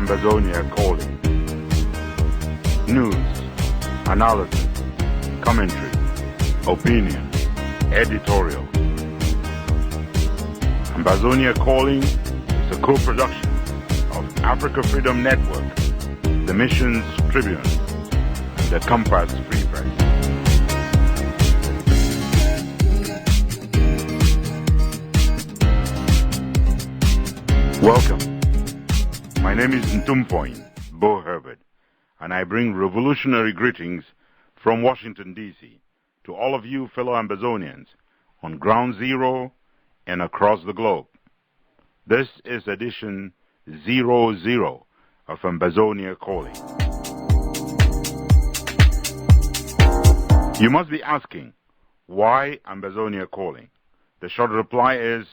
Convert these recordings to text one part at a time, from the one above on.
AMBAZONIA calling. News, analysis, commentary, opinion, editorial. AMBAZONIA calling is a co-production of Africa Freedom Network, the Missions Tribune, and the Compass Free Press. Welcome. My name is Ntumfoin, Bo Herbert, and I bring revolutionary greetings from Washington, D.C. to all of you fellow Ambazonians on Ground Zero and across the globe. This is edition 00 of AMBAZONIA Calling. You must be asking, why AMBAZONIA Calling? The short reply is,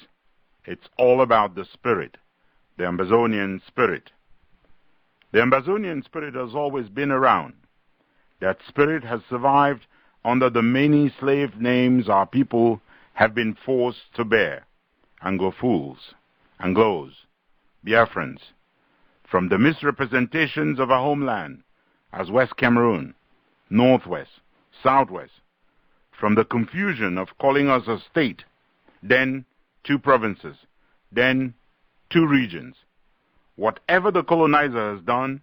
it's all about the spirit. The Ambazonian spirit. The Ambazonian spirit has always been around. That spirit has survived under the many slave names our people have been forced to bear. Anglo-fools, Anglos, Biafrans, from the misrepresentations of our homeland as West Cameroon, Northwest, Southwest, from the confusion of calling us a state, then 2 provinces, then 2 regions. Whatever the colonizer has done,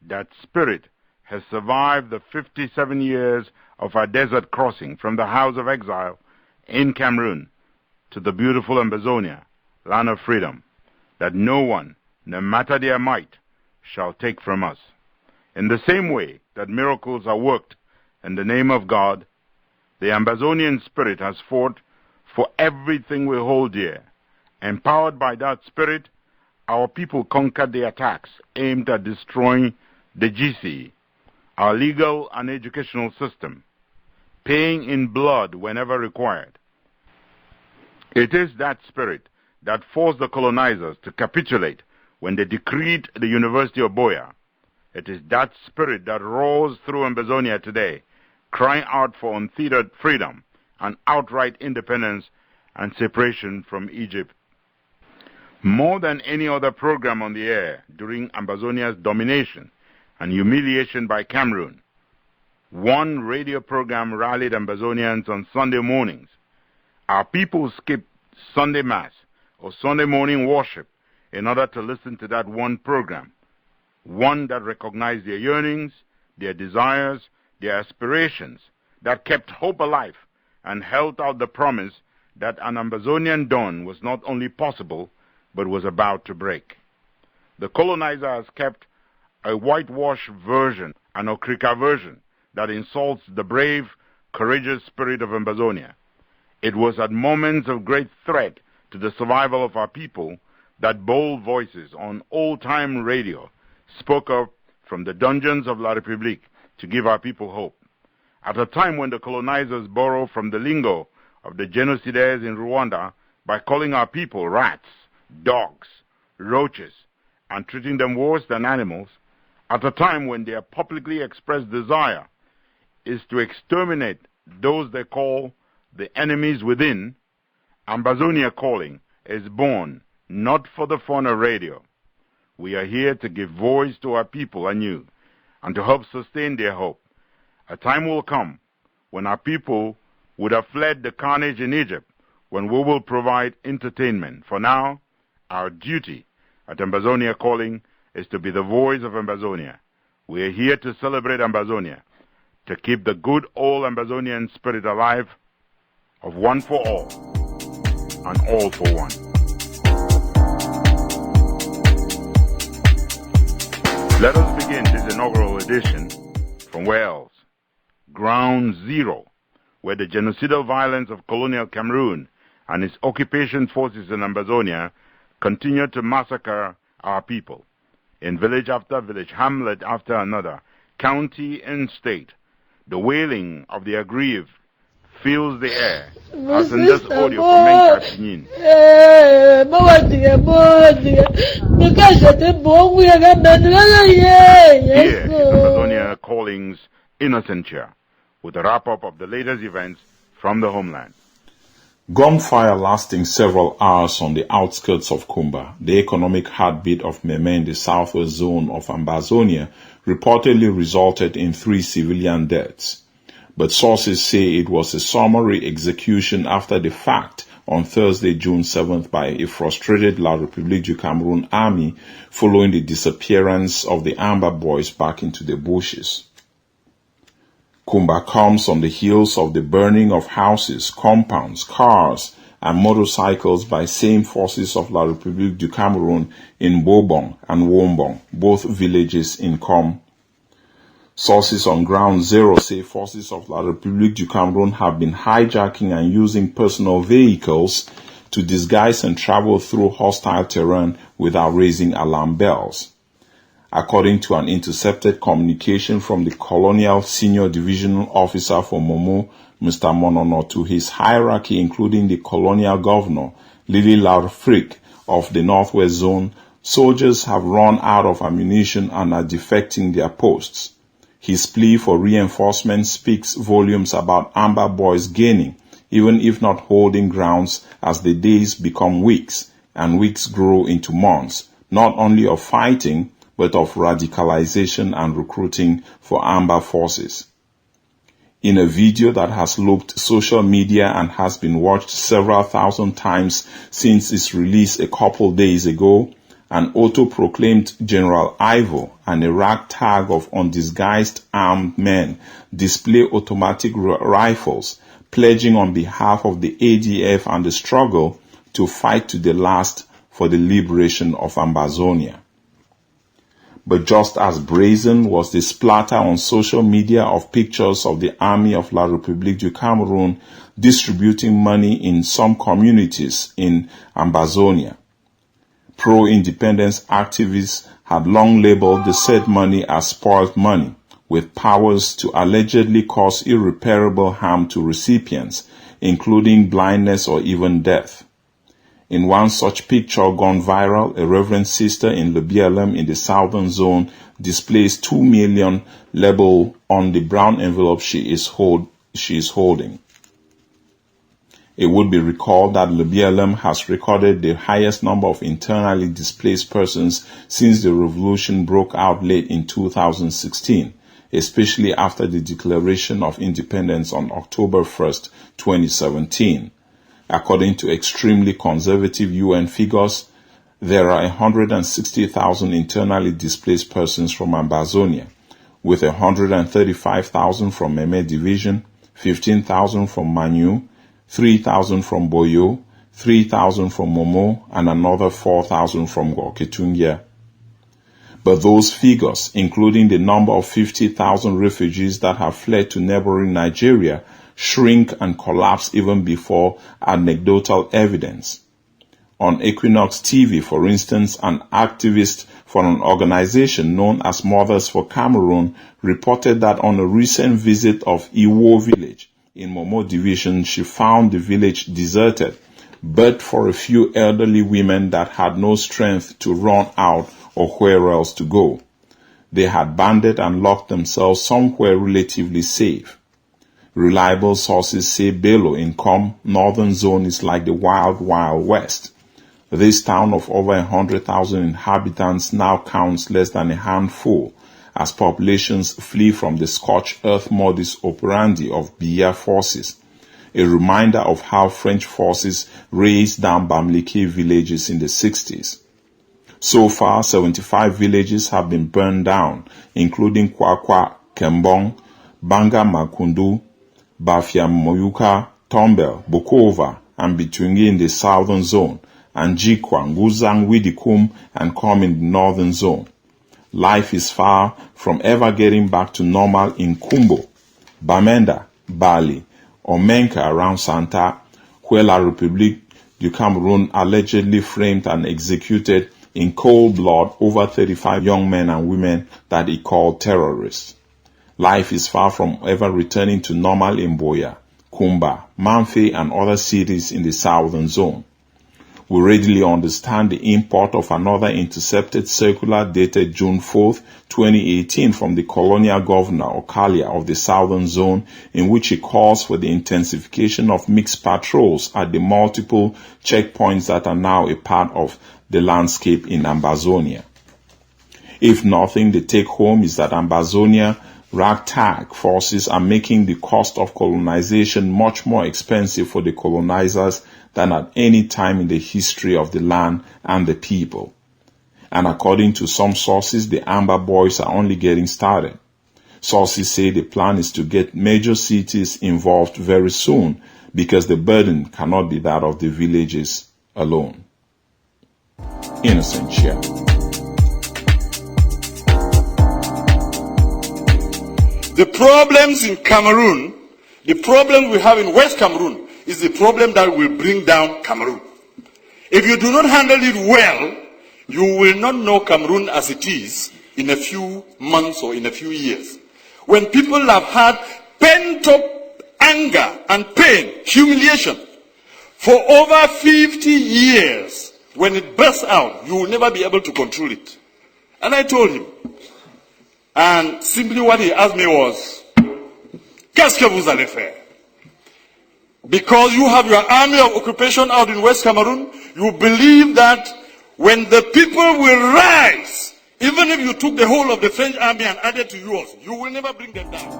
that spirit has survived the 57 years of our desert crossing from the house of exile in Cameroon to the beautiful Ambazonia, land of freedom, that no one, no matter their might, shall take from us. In the same way that miracles are worked in the name of God, the Ambazonian spirit has fought for everything we hold dear. Empowered by that spirit, our people conquered the attacks aimed at destroying the GC, our legal and educational system, paying in blood whenever required. It is that spirit that forced the colonizers to capitulate when they decreed the University of Boya. It is that spirit that roars through Ambazonia today, crying out for unfettered freedom and outright independence and separation from Egypt. More than any other program on the air during Ambazonia's domination and humiliation by Cameroon, one radio program rallied Ambazonians on Sunday mornings. Our people skipped Sunday Mass or Sunday morning worship in order to listen to that one program, one that recognized their yearnings, their desires, their aspirations, that kept hope alive and held out the promise that an Ambazonian dawn was not only possible, but was about to break. The colonizer has kept a whitewash version, an Okrika version, that insults the brave, courageous spirit of Ambazonia. It was at moments of great threat to the survival of our people that bold voices on old-time radio spoke up from the dungeons of La République to give our people hope. At a time when the colonizers borrow from the lingo of the genocidaires in Rwanda by calling our people rats, dogs, roaches, and treating them worse than animals, at a time when their publicly expressed desire is to exterminate those they call the enemies within, AMBAZONIA Calling is born not for the fun of radio. We are here to give voice to our people anew and to help sustain their hope. A time will come when our people would have fled the carnage in Egypt, when we will provide entertainment. For now, our duty at AMBAZONIA Calling is to be the voice of Ambazonia. We are here to celebrate Ambazonia, to keep the good old Ambazonian spirit alive, of one for all and all for one. Let us begin this inaugural edition from where else? Ground Zero, where the genocidal violence of colonial Cameroon and its occupation forces in Ambazonia continue to massacre our people. In village after village, hamlet after another, county and state, the wailing of the aggrieved fills the air, as in this audio from Menka Pinyin. Here is Ambazonia Calling's Innocentia, with a wrap-up of the latest events from the homeland. Gunfire lasting several hours on the outskirts of Kumba, the economic heartbeat of Meme in the southwest zone of AMBAZONIA, reportedly resulted in 3 civilian deaths. But sources say it was a summary execution after the fact on Thursday, June 7th by a frustrated La République du Cameroon army following the disappearance of the Amba boys back into the bushes. Kumba comes on the heels of the burning of houses, compounds, cars, and motorcycles by same forces of La République du Cameroon in Bobong and Wombong, both villages in Com. Sources on Ground Zero say forces of La République du Cameroon have been hijacking and using personal vehicles to disguise and travel through hostile terrain without raising alarm bells. According to an intercepted communication from the Colonial Senior Divisional Officer for Momo, Mr. Monono, to his hierarchy including the Colonial Governor, Lili Larfrick of the Northwest Zone, soldiers have run out of ammunition and are defecting their posts. His plea for reinforcement speaks volumes about Amba boys gaining, even if not holding grounds, as the days become weeks and weeks grow into months, not only of fighting, but of radicalization and recruiting for Amba forces. In a video that has looped social media and has been watched several thousand times since its release a couple days ago, an auto-proclaimed General Ivo and a ragtag of undisguised armed men display automatic rifles, pledging on behalf of the ADF and the struggle to fight to the last for the liberation of AMBAZONIA. But just as brazen was the splatter on social media of pictures of the army of La République du Cameroon distributing money in some communities in AMBAZONIA. Pro-independence activists had long labeled the said money as spoiled money, with powers to allegedly cause irreparable harm to recipients, including blindness or even death. In one such picture gone viral, a reverend sister in UGLY-An in the southern zone displays 2 million label on the brown envelope she is holding. It would be recalled that UGLY-An has recorded the highest number of internally displaced persons since the revolution broke out late in 2016, especially after the declaration of independence on October 1st, 2017. According to extremely conservative UN figures, there are 160,000 internally displaced persons from AMBAZONIA, with 135,000 from Manyu Division, 15,000 from Manyu, 3,000 from Boyo, 3,000 from Momo, and another 4,000 from Goketungia. But those figures, including the number of 50,000 refugees that have fled to neighboring Nigeria, shrink and collapse even before anecdotal evidence. On Equinox TV, for instance, an activist for an organization known as Mothers for Cameroon reported that on a recent visit of Iwo village in Manyu Division, she found the village deserted, but for a few elderly women that had no strength to run out or where else to go. They had banded and locked themselves somewhere relatively safe. Reliable sources say Bello in Com Northern Zone is like the wild, wild west. This town of over 100,000 inhabitants now counts less than a handful, as populations flee from the scorched earth modus operandi of Biya forces, a reminder of how French forces razed down Bamileke villages in the 60s. So far, 75 villages have been burned down, including Kwakwa, Kembong, Banga Makundu, Bafia Moyuka, Tombel, Bokova, and Bitungi in the southern zone, and Jikwa, Nguzang, Widikum, and Com in the northern zone. Life is far from ever getting back to normal in Kumbo, Bamenda, Bali, or Menka around Santa, where La République du Cameroon allegedly framed and executed in cold blood over 35 young men and women that he called terrorists. Life is far from ever returning to normal in Boya, Kumba, Mamfe, and other cities in the southern zone. We readily understand the import of another intercepted circular dated June 4th, 2018 from the colonial governor Okalia of the Southern Zone, in which he calls for the intensification of mixed patrols at the multiple checkpoints that are now a part of the landscape in AMBAZONIA. If nothing, the take-home is that AMBAZONIA ragtag forces are making the cost of colonization much more expensive for the colonizers than at any time in the history of the land and the people. And according to some sources, the Amba boys are only getting started. Sources say the plan is to get major cities involved very soon because the burden cannot be that of the villages alone. Innocent Chia. The problems in Cameroon, the problem we have in West Cameroon, is the problem that will bring down Cameroon. If you do not handle it well, you will not know Cameroon as it is in a few months or in a few years. When people have had pent-up anger and pain, humiliation, for over 50 years, when it bursts out, you will never be able to control it. And I told him, and simply what he asked me was, qu'est-ce que vous allez faire? Because you have your army of occupation out in West Cameroon, you believe that when the people will rise, even if you took the whole of the French army and added to yours, you will never bring them down.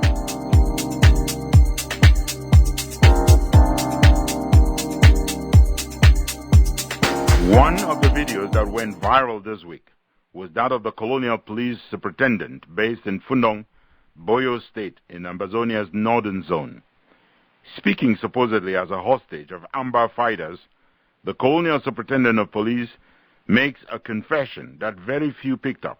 One of the videos that went viral this week was that of the colonial police superintendent based in Fundong, Boyo State in AMBAZONIA's northern zone. Speaking supposedly as a hostage of Amba fighters, the colonial superintendent of police makes a confession that very few picked up.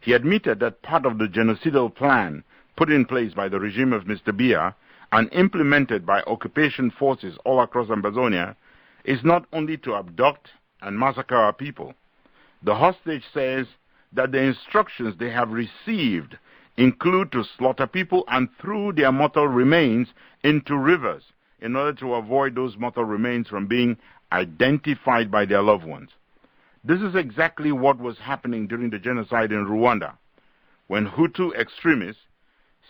He admitted that part of the genocidal plan put in place by the regime of Mr. Biya and implemented by occupation forces all across AMBAZONIA is not only to abduct and massacre our people. The hostage says that the instructions they have received include to slaughter people and throw their mortal remains into rivers in order to avoid those mortal remains from being identified by their loved ones. This is exactly what was happening during the genocide in Rwanda, when Hutu extremists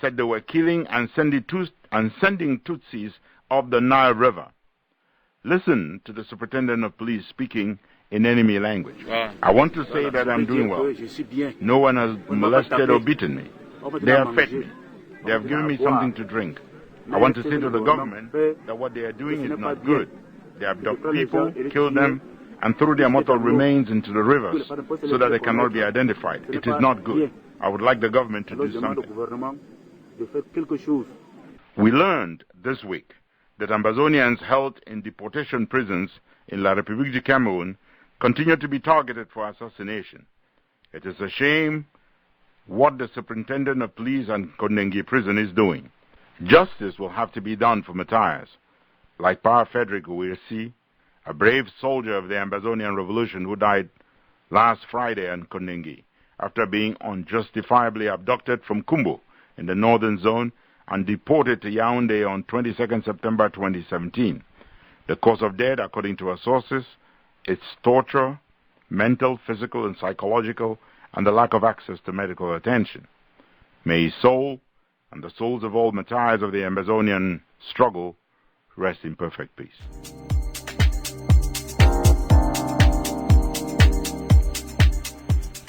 said they were killing and sending Tutsis up the Nile River. Listen to the superintendent of police speaking in enemy language. I want to say that I'm doing well. No one has molested or beaten me. They have fed me. They have given me something to drink. I want to say to the government that what they are doing is not good. They abduct people, kill them, and throw their mortal remains into the rivers so that they cannot be identified. It is not good. I would like the government to do something. We learned this week that Ambazonians held in deportation prisons in La République du Cameroun continue to be targeted for assassination. It is a shame what the superintendent of police and Talangaye prison is doing. Justice will have to be done for Matthias, like Pa Frederick Uwirsi, a brave soldier of the Ambazonian Revolution who died last Friday in Talangaye after being unjustifiably abducted from Kumbo in the northern zone and deported to Yaoundé on 22nd September 2017. The cause of death, according to our sources, is torture, mental, physical, and psychological, and the lack of access to medical attention. May his soul and the souls of all martyrs of the Ambazonian struggle rest in perfect peace.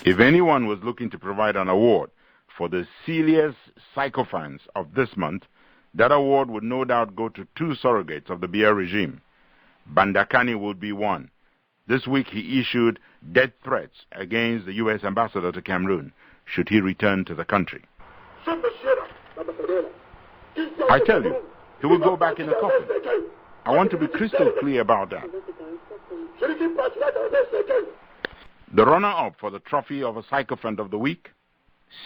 If anyone was looking to provide an award for the silliest sycophants of this month, that award would no doubt go to two surrogates of the Biya regime. Bandakani would be one. This week he issued death threats against the U.S. ambassador to Cameroon, should he return to the country. I tell you, he will go back in a coffin. I want to be crystal clear about that. The runner-up for the trophy of a sycophant of the week,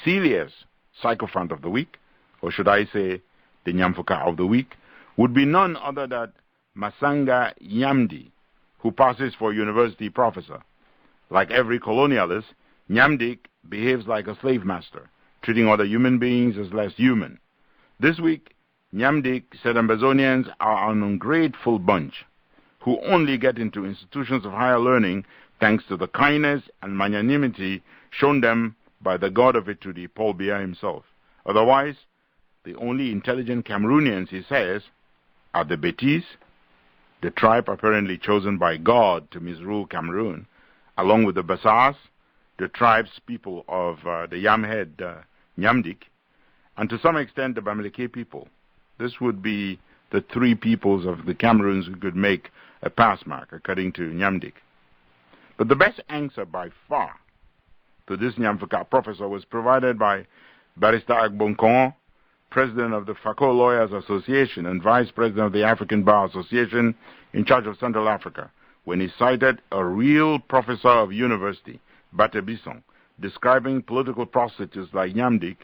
silliest sycophant of the week, or should I say the Nyamfuka of the week, would be none other than Masanga Nyamdi, who passes for a university professor. Like every colonialist, Nyamdi behaves like a slave master, treating other human beings as less human. This week, Nyamdi said Ambazonians are an ungrateful bunch who only get into institutions of higher learning thanks to the kindness and magnanimity shown them by the God of Ituri, Paul Biya himself. Otherwise, the only intelligent Cameroonians, he says, are the Betis, the tribe apparently chosen by God to misrule Cameroon, along with the Bassas, the tribes people of the Yamhead Nyamdik, and to some extent the Bamileke people. This would be the three peoples of the Cameroons who could make a pass mark, according to Nyamdik. But the best answer by far to this Nyamfuka professor was provided by Barrister Agbonkon, President of the Fako Lawyers Association and Vice President of the African Bar Association in charge of Central Africa, when he cited a real professor of university, Batebison, describing political prostitutes like Nyamdik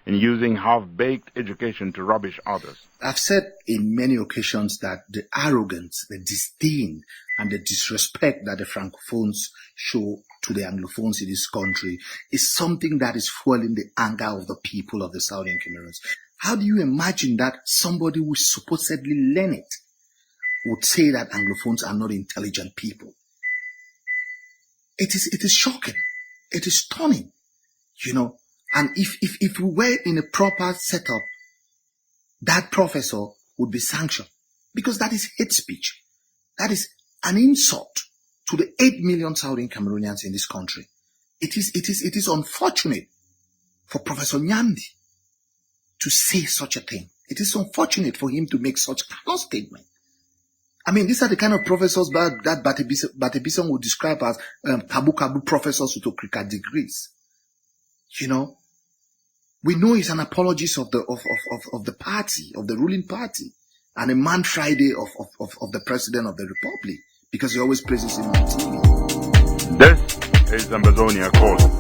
and using half-baked education to rubbish others. I've said in many occasions that the arrogance, the disdain, and the disrespect that the Francophones show to the Anglophones in this country is something that is fueling the anger of the people of the Southern Cameroons. How do you imagine that somebody who is supposedly learned would say that Anglophones are not intelligent people? It is shocking. It is stunning, you know. And if we were in a proper setup, that professor would be sanctioned, because that is hate speech. That is an insult to the 8 million Southern Cameroonians in this country. It is unfortunate for Professor Nyamdi to say such a thing. It is unfortunate for him to make such a statement. I mean, these are the kind of professors that Batebison would describe as kabu professors with okrika degrees. You know, we know he's an apologist of the party, of the ruling party, and a man Friday of the President of the Republic, because he always praises him on TV. This is Ambazonia calling.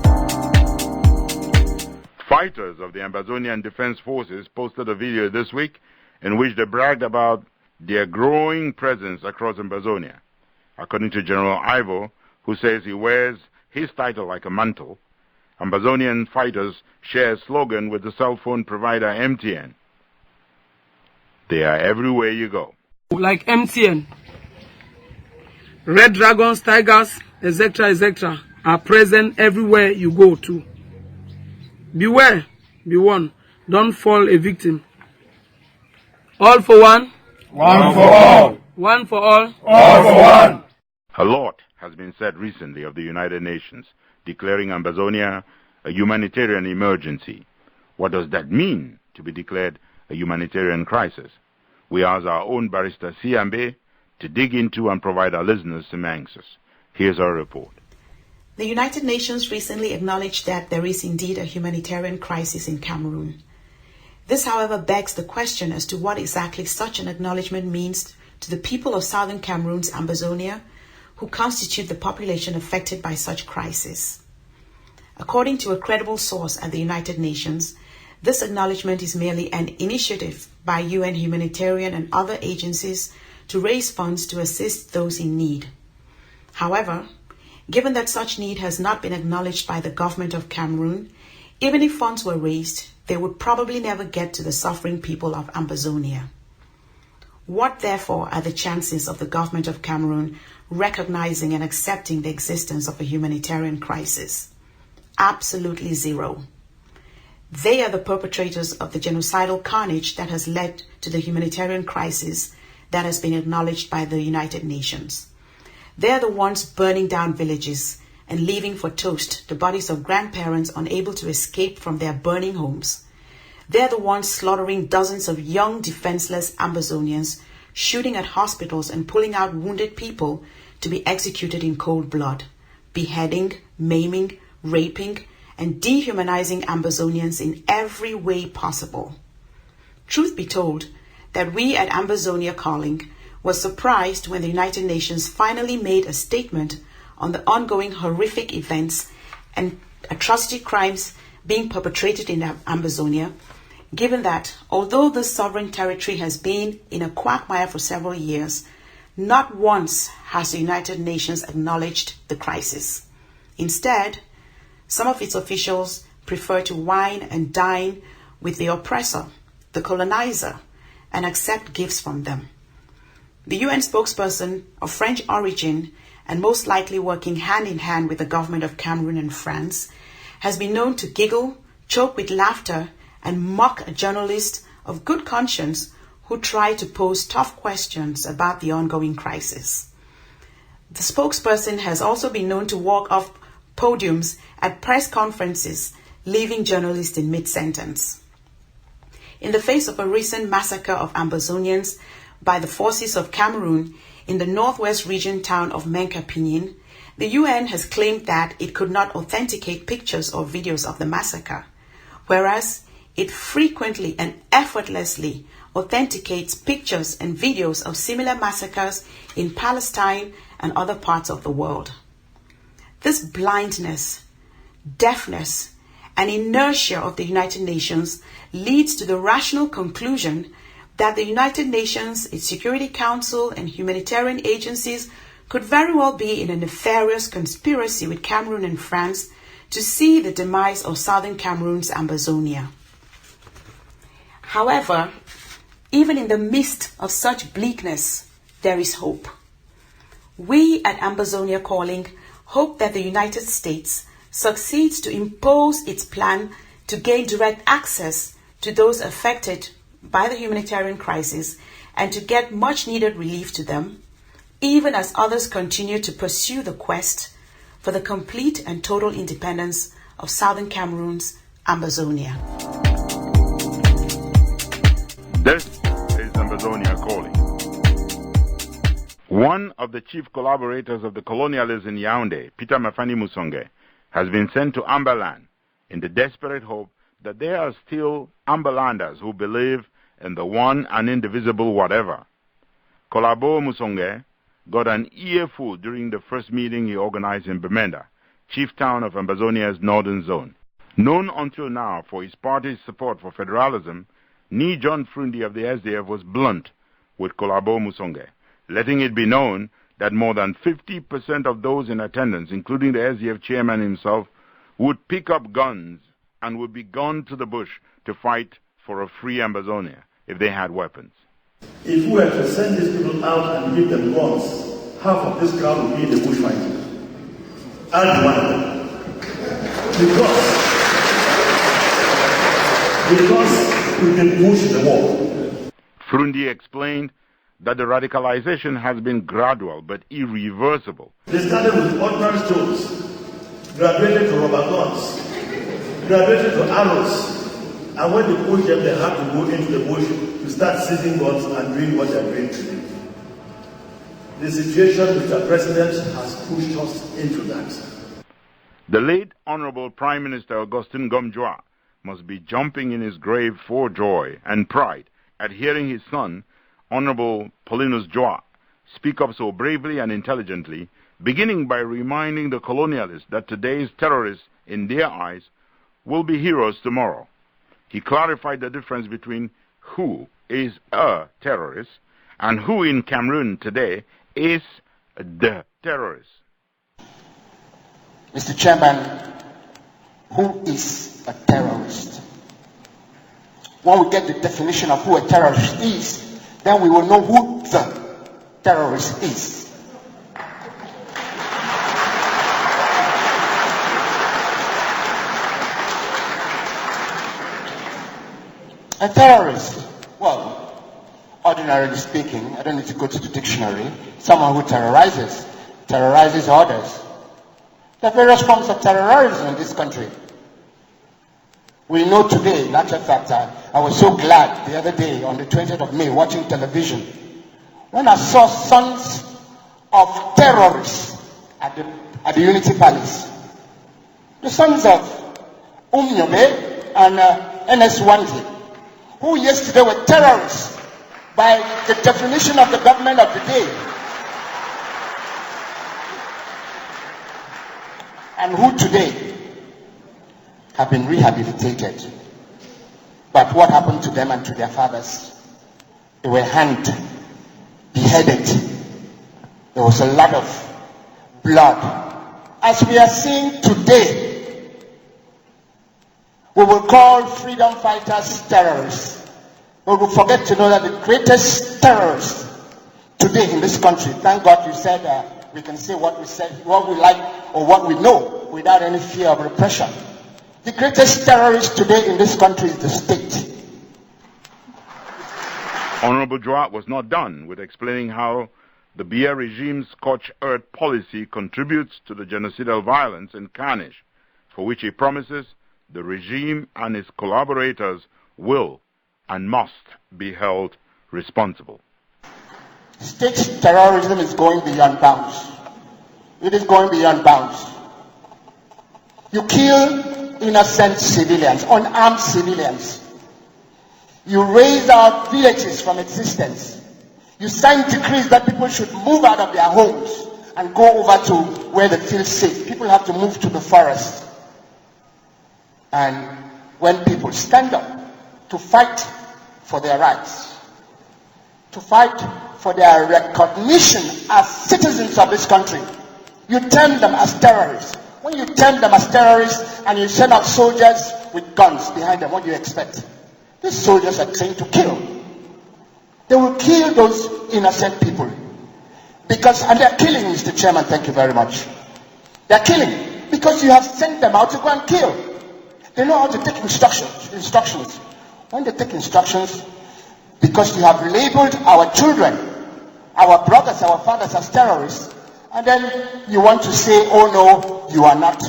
Fighters of the Ambazonian Defense Forces posted a video this week in which they bragged about their growing presence across Ambazonia. According to General Ivo, who says he wears his title like a mantle, Ambazonian fighters share a slogan with the cell phone provider MTN. They are everywhere you go. Like MTN, Red Dragons, Tigers, etc., are present everywhere you go to. Beware, be warned, don't fall a victim. All for one. One for all. One for all. All for one. A lot has been said recently of the United Nations declaring Ambazonia a humanitarian emergency. What does that mean, to be declared a humanitarian crisis? We ask our own barrister Siambe to dig into and provide our listeners some answers. Here's our report. The United Nations recently acknowledged that there is indeed a humanitarian crisis in Cameroon. This, however, begs the question as to what exactly such an acknowledgement means to the people of Southern Cameroon's Ambazonia, who constitute the population affected by such crisis. According to a credible source at the United Nations, this acknowledgement is merely an initiative by UN humanitarian and other agencies to raise funds to assist those in need. However, given that such need has not been acknowledged by the government of Cameroon, even if funds were raised, they would probably never get to the suffering people of Ambazonia. What, therefore, are the chances of the government of Cameroon recognizing and accepting the existence of a humanitarian crisis? Absolutely zero. They are the perpetrators of the genocidal carnage that has led to the humanitarian crisis that has been acknowledged by the United Nations. They are the ones burning down villages and leaving for toast the bodies of grandparents unable to escape from their burning homes. They are the ones slaughtering dozens of young, defenseless Ambazonians, shooting at hospitals and pulling out wounded people to be executed in cold blood, beheading, maiming, raping, and dehumanizing Ambazonians in every way possible. Truth be told, that we at Ambazonia Calling were surprised when the United Nations finally made a statement on the ongoing horrific events and atrocity crimes being perpetrated in Ambazonia, given that although this sovereign territory has been in a quagmire for several years, not once has the United Nations acknowledged the crisis. Instead, some of its officials prefer to wine and dine with the oppressor, the colonizer, and accept gifts from them. The UN spokesperson of French origin and most likely working hand in hand with the government of Cameroon and France, has been known to giggle, choke with laughter, and mock a journalist of good conscience who tried to pose tough questions about the ongoing crisis. The spokesperson has also been known to walk off podiums at press conferences, leaving journalists in mid-sentence. In the face of a recent massacre of Ambazonians by the forces of Cameroon in the northwest region town of Manyu, the UN has claimed that it could not authenticate pictures or videos of the massacre, whereas it frequently and effortlessly authenticates pictures and videos of similar massacres in Palestine and other parts of the world. This blindness, deafness, and inertia of the United Nations leads to the rational conclusion that the United Nations, its Security Council, and humanitarian agencies could very well be in a nefarious conspiracy with Cameroon and France to see the demise of Southern Cameroon's Ambazonia. However, even in the midst of such bleakness, there is hope. We at Ambazonia Calling hope that the United States succeeds to impose its plan to gain direct access to those affected by the humanitarian crisis and to get much needed relief to them, even as others continue to pursue the quest for the complete and total independence of Southern Cameroon's Ambazonia. This is Ambazonia Calling. One of the chief collaborators of the colonialists in Yaoundé, Peter Mafani Musonge, has been sent to Ambaland in the desperate hope that there are still Ambalanders who believe in the one and indivisible whatever. Kolabo Musonge got an earful during the first meeting he organized in Bamenda, chief town of Ambazonia's northern zone. Known until now for his party's support for federalism, Ni John Frundi of the SDF was blunt with Kolabo Musonge, letting it be known that more than 50% of those in attendance, including the SDF chairman himself, would pick up guns and would be gone to the bush to fight for a free Ambazonia if they had weapons. If we were to send these people out and give them guns, half of this crowd would be in the bush fighting. And one of them. Because we can push the war. Frundi explained that the radicalization has been gradual but irreversible. They started with ordinary stones, graduated to rubber guns, graduated to arrows, and when they pushed them, they had to go into the bush to start seizing guns and doing what they're doing today. The situation, Mr. President, has pushed us into that. The late Honorable Prime Minister Augustin Gomjoa must be jumping in his grave for joy and pride at hearing his son, Honorable Paulinus Joa, speak up so bravely and intelligently, beginning by reminding the colonialists that today's terrorists, in their eyes, will be heroes tomorrow. He clarified the difference between who is a terrorist and who in Cameroon today is the terrorist. Mr. Chairman, who is a terrorist? When we get the definition of who a terrorist is, then we will know who the terrorist is. A terrorist, well, ordinarily speaking, I don't need to go to the dictionary, someone who terrorizes others. There are various forms of terrorism in this country. We know today, in actual fact, I was so glad the other day on the 20th of May watching television when I saw sons of terrorists at the Unity Palace. The sons of and NS1, who yesterday were terrorists by the definition of the government of the day, and who today have been rehabilitated. But what happened to them and to their fathers? They were hanged, beheaded. There was a lot of blood. As we are seeing today, we will call freedom fighters terrorists. But we forget to know that the greatest terrorist today in this country. Thank God you said we can say what we said, what we like or what we know without any fear of repression. The greatest terrorist today in this country is the state. Honorable Joa was not done with explaining how the Biya regime's scorched earth policy contributes to the genocidal violence and carnage, for which he promises the regime and its collaborators will and must be held responsible. State terrorism is going beyond bounds. It is going beyond bounds. You kill innocent civilians, unarmed civilians. You raise our villages from existence. You sign decrees that people should move out of their homes and go over to where they feel safe. People have to move to the forest. And when people stand up to fight for their rights, to fight for their recognition as citizens of this country, you term them as terrorists. When you term them as terrorists and you send out soldiers with guns behind them, what do you expect? These soldiers are trained to kill. They will kill those innocent people. Because, and they're killing, Mr. Chairman, thank you very much. They're killing because you have sent them out to go and kill. They know how to take instructions. When they take instructions, because you have labeled our children, our brothers, our fathers as terrorists, and then you want to say, oh no, you are not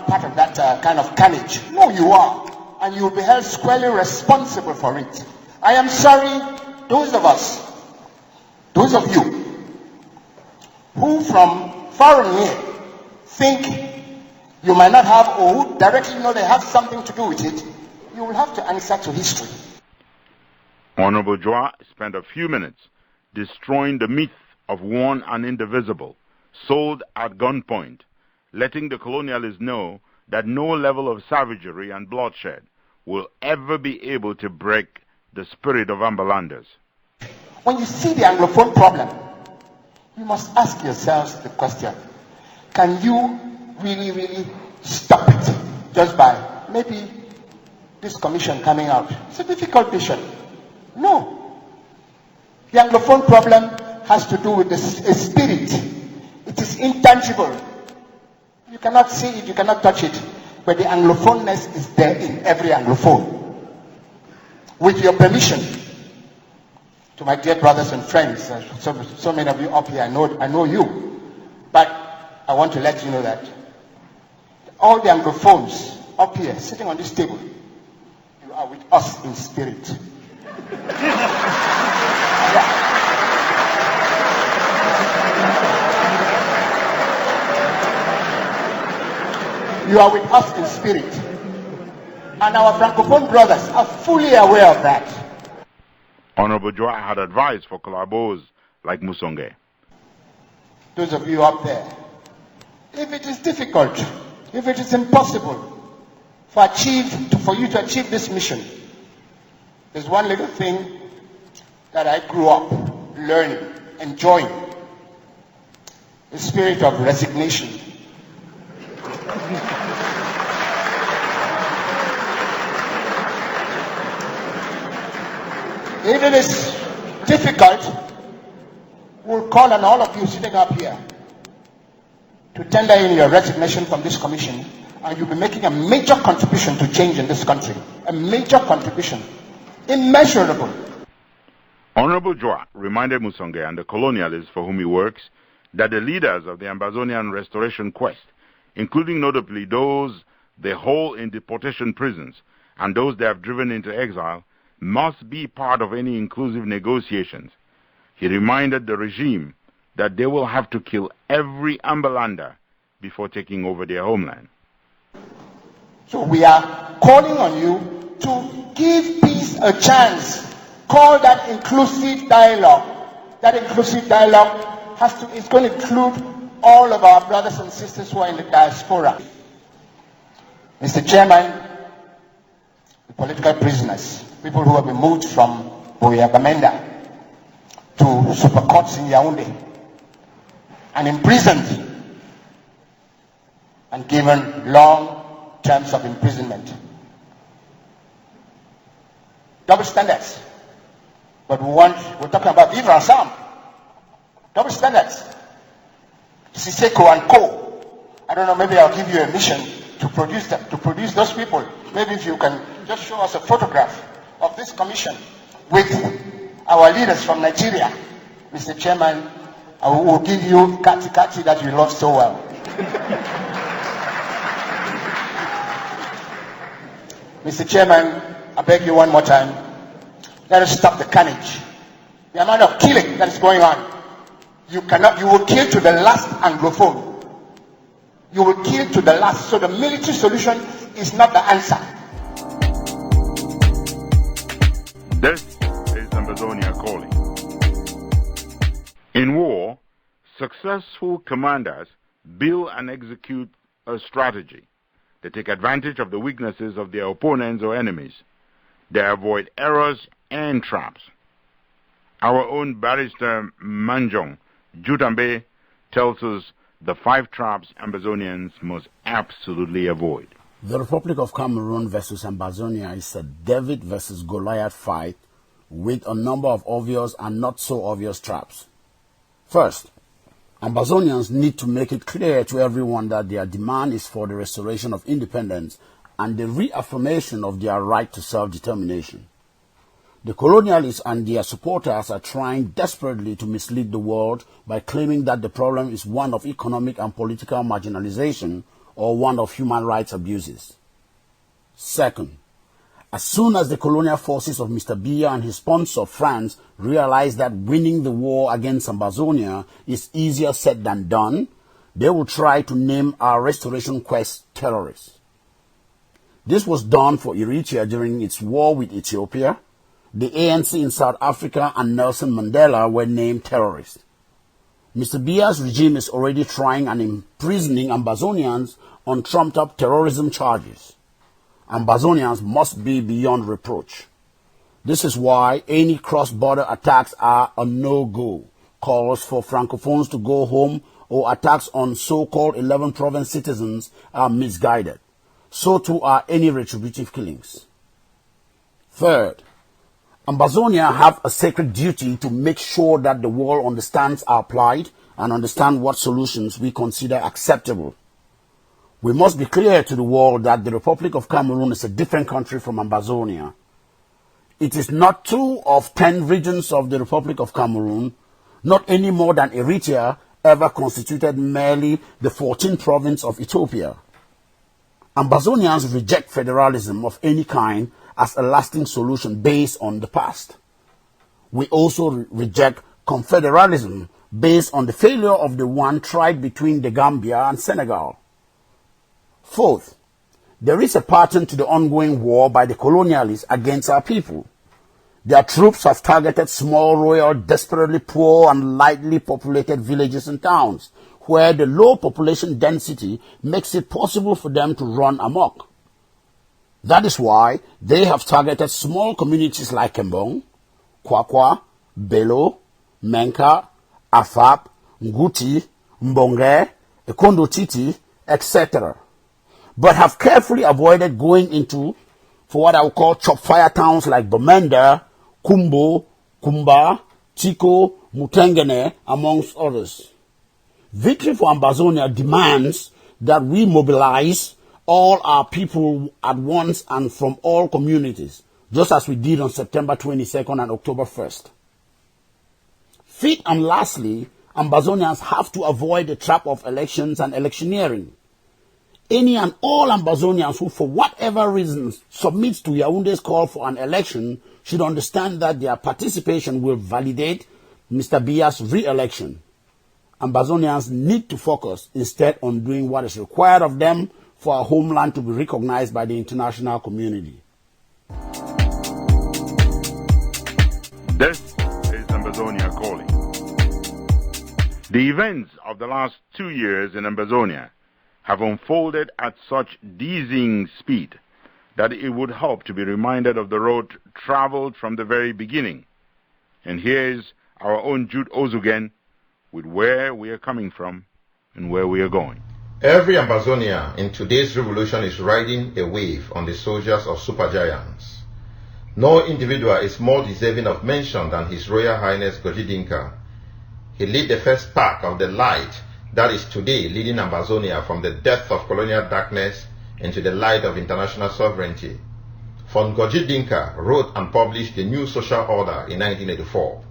part of that kind of carnage. No, you are. And you will be held squarely responsible for it. I am sorry, those of us, those of you, who from far and near think you might not have, or who directly know they have something to do with it, you will have to answer to history. Honorable Joa spent a few minutes destroying the myth of one and indivisible, sold at gunpoint, letting the colonialists know that no level of savagery and bloodshed will ever be able to break the spirit of Ambalanders. When you see the Anglophone problem, you must ask yourselves the question, can you really stop it just by maybe this commission coming out? It's a difficult mission. No. The Anglophone problem has to do with the spirit. It is intangible. You cannot see it, you cannot touch it, but the Anglophoneness is there in every Anglophone. With your permission, to my dear brothers and friends, so many of you up here, I know you, but I want to let you know that all the Anglophones up here, sitting on this table, you are with us in spirit. Yeah. You are with us in spirit. And our Francophone brothers are fully aware of that. Honorable Joa had advice for collabos like Musonge. Those of you up there, if it is difficult, if it is impossible for you to achieve this mission, there's one little thing that I grew up learning, enjoying, the spirit of resignation. If it is difficult, we'll call on all of you sitting up here to tender in your resignation from this commission, and you'll be making a major contribution to change in this country. A major contribution. Immeasurable. Honorable Joa reminded Musonge and the colonialists for whom he works that the leaders of the Ambazonian restoration quest, including notably those they hold in deportation prisons and those they have driven into exile, must be part of any inclusive negotiations. He reminded the regime that they will have to kill every Ambalander before taking over their homeland. So we are calling on you to give peace a chance. Call that inclusive dialogue. That inclusive dialogue is going to include all of our brothers and sisters who are in the diaspora. Mr. Chairman, the political prisoners, people who have been moved from Boyagamenda to super courts in Yaoundé and imprisoned and given long terms of imprisonment. Double standards. But we're talking about vivre ensemble. Double standards. Siseko and Co. I don't know, maybe I'll give you a mission to produce those people. Maybe if you can just show us a photograph of this commission with our leaders from Nigeria. Mr. Chairman, I will give you Kati Kati that you love so well. Mr. Chairman, I beg you one more time, let us stop the carnage. The amount of killing that is going on. You will kill to the last Anglophone. You will kill to the last. So the military solution is not the answer. This is AMBAZONIA calling. In war, successful commanders build and execute a strategy. They take advantage of the weaknesses of their opponents or enemies. They avoid errors and traps. Our own barrister Manjong Jutambe tells us the 5 traps Ambazonians must absolutely avoid. The Republic of Cameroon versus Ambazonia is a David versus Goliath fight with a number of obvious and not so obvious traps. First, Ambazonians need to make it clear to everyone that their demand is for the restoration of independence and the reaffirmation of their right to self-determination. The colonialists and their supporters are trying desperately to mislead the world by claiming that the problem is one of economic and political marginalization or one of human rights abuses. Second, as soon as the colonial forces of Mr. Biya and his sponsor France realize that winning the war against Ambazonia is easier said than done, they will try to name our restoration quest terrorists. This was done for Eritrea during its war with Ethiopia. The ANC in South Africa and Nelson Mandela were named terrorists. Mr. Biya's regime is already trying and imprisoning Ambazonians on trumped-up terrorism charges. Ambazonians must be beyond reproach. This is why any cross-border attacks are a no-go. Calls for Francophones to go home or attacks on so-called 11-province citizens are misguided. So too are any retributive killings. Third, Ambazonia have a sacred duty to make sure that the world understands our plight and understand what solutions we consider acceptable. We must be clear to the world that the Republic of Cameroon is a different country from Ambazonia. It is not 2 of 10 regions of the Republic of Cameroon, not any more than Eritrea ever constituted merely the 14th province of Ethiopia. Ambazonians reject federalism of any kind as a lasting solution based on the past. We also reject confederalism based on the failure of the one tried between the Gambia and Senegal. Fourth, there is a pattern to the ongoing war by the colonialists against our people. Their troops have targeted small, royal, desperately poor and lightly populated villages and towns, where the low population density makes it possible for them to run amok. That is why they have targeted small communities like Kembong, Kwakwa, Belo, Menka, Afap, Nguti, Mbonge, Ekondo Titi, etc., but have carefully avoided going into, for what I would call chop-fire towns like Bamenda, Kumbo, Kumba, Tiko, Mutengene, amongst others. Victory for Ambazonia demands that we mobilize all our people at once and from all communities, just as we did on September 22nd and October 1st. Fifth and lastly, Ambazonians have to avoid the trap of elections and electioneering. Any and all Ambazonians who, for whatever reasons, submits to Yaounde's call for an election should understand that their participation will validate Mr. Biya's re-election. Ambazonians need to focus instead on doing what is required of them for our homeland to be recognized by the international community. This is Ambazonia calling. The events of the last 2 years in Ambazonia have unfolded at such dizzying speed that it would help to be reminded of the road traveled from the very beginning. And here's our own Jude Ozugen with where we are coming from and where we are going. Every Ambazonia in today's revolution is riding a wave on the soldiers of supergiants. No individual is more deserving of mention than His Royal Highness Gojidinka. He lit the first spark of the light that is today leading Ambazonia from the depth of colonial darkness into the light of international sovereignty. Von Gojidinka wrote and published the New Social Order in 1984.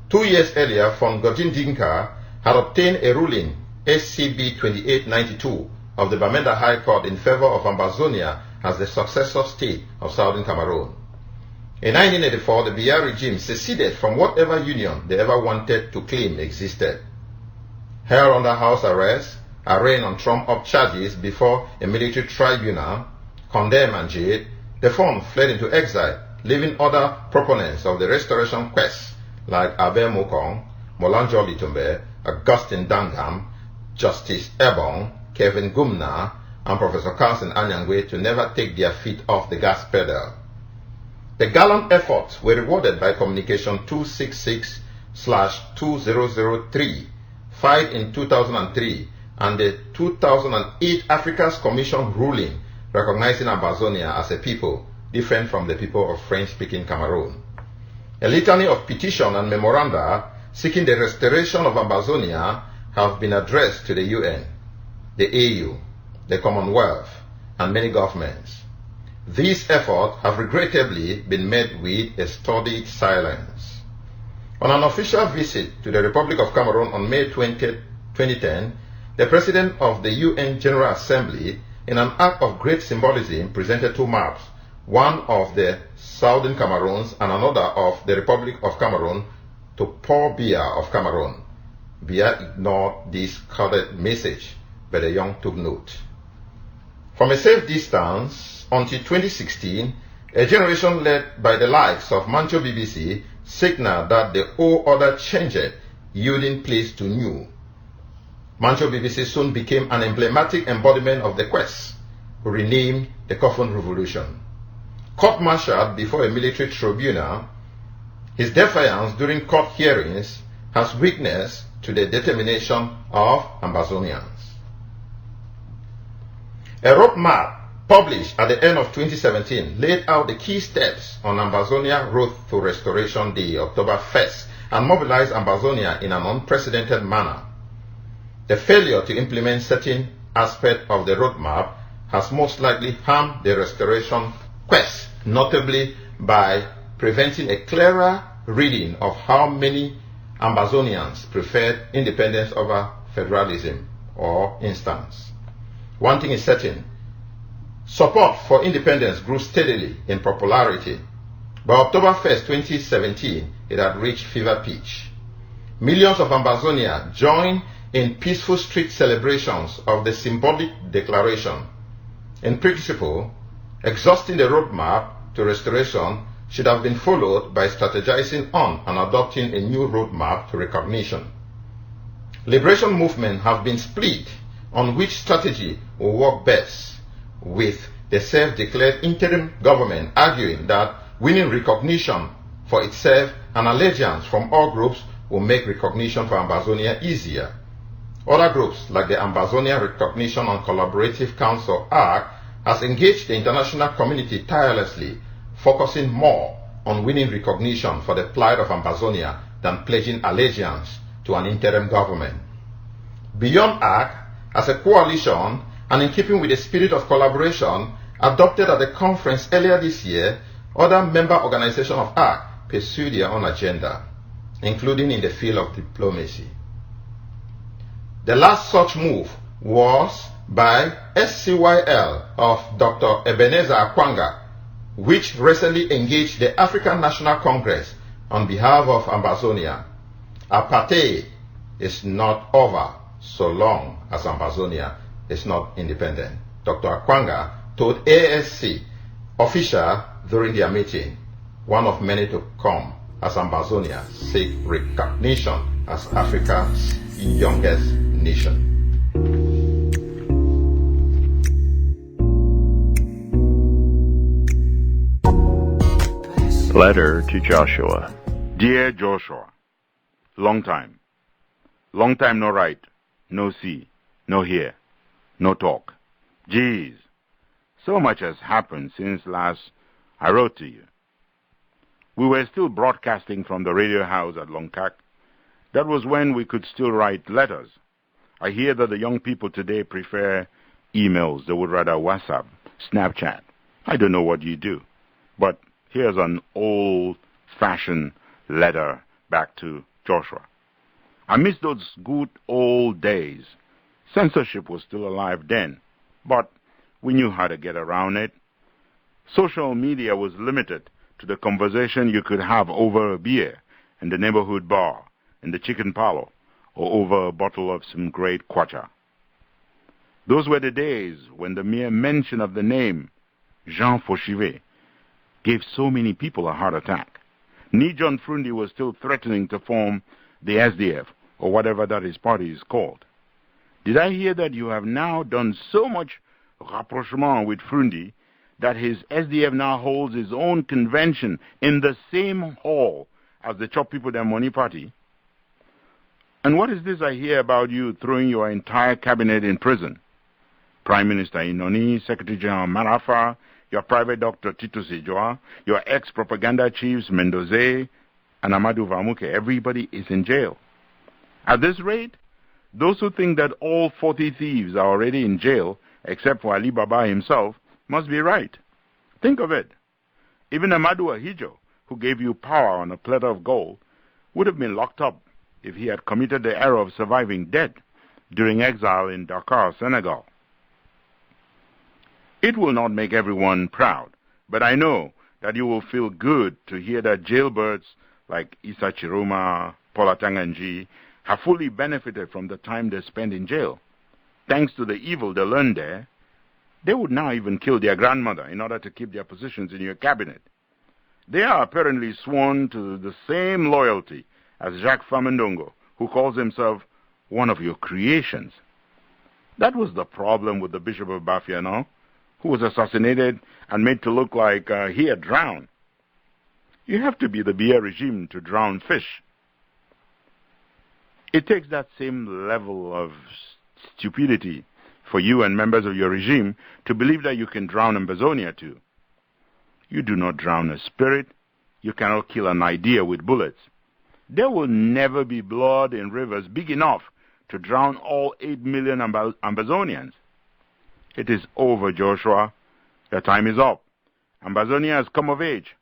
2 years earlier, Von Gojidinka had obtained a ruling, SCB 2892, of the Bamenda High Court in favor of Ambazonia as the successor state of Southern Cameroon. In 1984, the Biya regime seceded from whatever union they ever wanted to claim existed. Held under house arrest, arraigned on trumped-up charges before a military tribunal, condemned and jailed, the Fon fled into exile, leaving other proponents of the restoration quest like Abel Mokong, Molanjo Litumbe, Augustine Dangam, Justice Ebong, Kevin Gumna, and Professor Carson Anyangwe to never take their feet off the gas pedal. The gallant efforts were rewarded by Communication 266/2003, filed in 2003, and the 2008 Africa's Commission ruling recognizing Ambazonia as a people different from the people of French-speaking Cameroon. A litany of petitions and memoranda seeking the restoration of Ambazonia have been addressed to the UN, the AU, the Commonwealth, and many governments. These efforts have regrettably been met with a studied silence. On an official visit to the Republic of Cameroon on May 20, 2010, the President of the UN General Assembly, in an act of great symbolism, presented two maps, one of the Southern Cameroons and another of the Republic of Cameroon, to poor Biya of Cameroon. Biya ignored this coded message, but the young took note. From a safe distance, until 2016, a generation led by the likes of Manyu BBC signaled that the old order changed, yielding place to new. Manyu BBC soon became an emblematic embodiment of the quest, renamed the Coffin Revolution. Court-martialed before a military tribunal, his defiance during court hearings has witnessed to the determination of Ambazonians. A roadmap published at the end of 2017 laid out the key steps on Ambazonia Road to Restoration Day, October 1st, and mobilized Ambazonia in an unprecedented manner. The failure to implement certain aspects of the roadmap has most likely harmed the restoration quest, notably by preventing a clearer reading of how many Ambazonians preferred independence over federalism or instance. One thing is certain: support for independence grew steadily in popularity. By October 1st, 2017, it had reached fever pitch. Millions of Ambazonia joined in peaceful street celebrations of the symbolic declaration. In principle, exhausting the roadmap to restoration should have been followed by strategizing on and adopting a new roadmap to recognition. Liberation movements have been split on which strategy will work best, with the self-declared interim government arguing that winning recognition for itself and allegiance from all groups will make recognition for Ambazonia easier. Other groups, like the Ambazonia Recognition and Collaborative Council (ARC), has engaged the international community tirelessly, focusing more on winning recognition for the plight of Ambazonia than pledging allegiance to an interim government. Beyond ARC, as a coalition, and in keeping with the spirit of collaboration adopted at the conference earlier this year, other member organizations of ARC pursue their own agenda, including in the field of diplomacy. The last such move was by SCYL of Dr. Ebenezer Akwanga, which recently engaged the African National Congress on behalf of Ambazonia. Apartheid is not over so long as Ambazonia is not independent, Dr. Akwanga told ASC official during their meeting, one of many to come as Ambazonia seek recognition as Africa's youngest nation. Letter to Joshua. Dear Joshua, long time no write, no see, no hear, no talk. Geez, so much has happened since last I wrote to you. we were still broadcasting from the radio house at Longkak. That was when we could still write letters. I hear that the young people today prefer emails. They would rather WhatsApp, Snapchat. I don't know what you do. But here's an old-fashioned letter back to Joshua. I miss those good old days. Censorship was still alive then, but we knew how to get around it. Social media was limited to the conversation you could have over a beer in the neighborhood bar, in the chicken parlor, or over a bottle of some great kwacha. Those were the days when the mere mention of the name Jean Fauchivet gave so many people a heart attack. John Frundi was still threatening to form the SDF, or whatever that his party is called. Did I hear that you have now done so much rapprochement with Frundi that his SDF now holds his own convention in the same hall as the Chop People Their Money Party? And what is this I hear about you throwing your entire cabinet in prison? Prime Minister Inoni, Secretary General Marafa, your private doctor Tito Sejoa, your ex-propaganda chiefs Mendoze and Amadou Vamuke, everybody is in jail. At this rate, those who think that all 40 thieves are already in jail, except for Ali Baba himself, must be right. Think of it. Even Amadou Ahijo, who gave you power on a platter of gold, would have been locked up if he had committed the error of surviving death during exile in Dakar, Senegal. It will not make everyone proud, but I know that you will feel good to hear that jailbirds like Issa Chiroma, Paula Tanganji, have fully benefited from the time they spent in jail. Thanks to the evil they learned there, they would now even kill their grandmother in order to keep their positions in your cabinet. They are apparently sworn to the same loyalty as Jacques Famendongo, who calls himself one of your creations. That was the problem with the Bishop of Bafiano, who was assassinated and made to look like he had drowned. You have to be the Biya regime to drown fish. It takes that same level of stupidity for you and members of your regime to believe that you can drown AMBAZONIA too. You do not drown a spirit. You cannot kill an idea with bullets. There will never be blood in rivers big enough to drown all 8 million AMBAZONIANs. It is over, Joshua. The time is up. AMBAZONIA has come of age.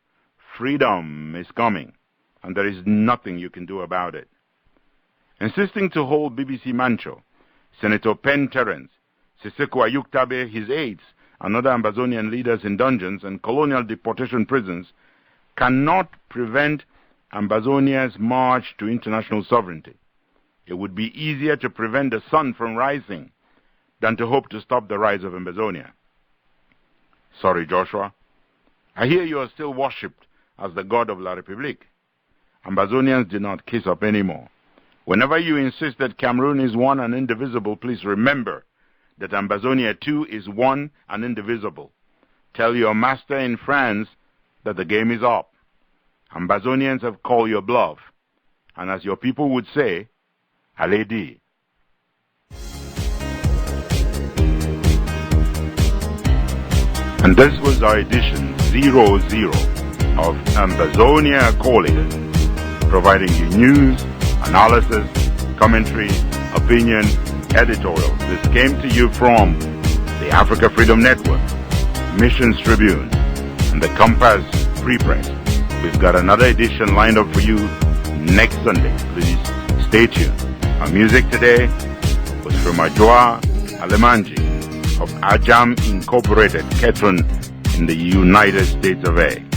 Freedom is coming, and there is nothing you can do about it. Insisting to hold BBC Mancho, Senator Penn Terence, Siseko Ayuktabe, his aides, and other AMBAZONIAN leaders in dungeons and colonial deportation prisons cannot prevent AMBAZONIA's march to international sovereignty. It would be easier to prevent the sun from rising than to hope to stop the rise of AMBAZONIA. Sorry, Joshua. I hear you are still worshipped as the god of La République. AMBAZONIANs do not kiss up anymore. Whenever you insist that Cameroon is one and indivisible, please remember that AMBAZONIA too is one and indivisible. Tell your master in France that the game is up. AMBAZONIANs have called your bluff. And as your people would say, Allez-y. And this was our edition 00 of AMBAZONIA Calling, providing you news, analysis, commentary, opinion, editorial. This came to you from the Africa Freedom Network, Missions Tribune, and the Compass Free Press. We've got another edition lined up for you next Sunday. Please stay tuned. Our music today was from Ajoa Alemanji of Ajam Incorporated, Ketron in the United States of A.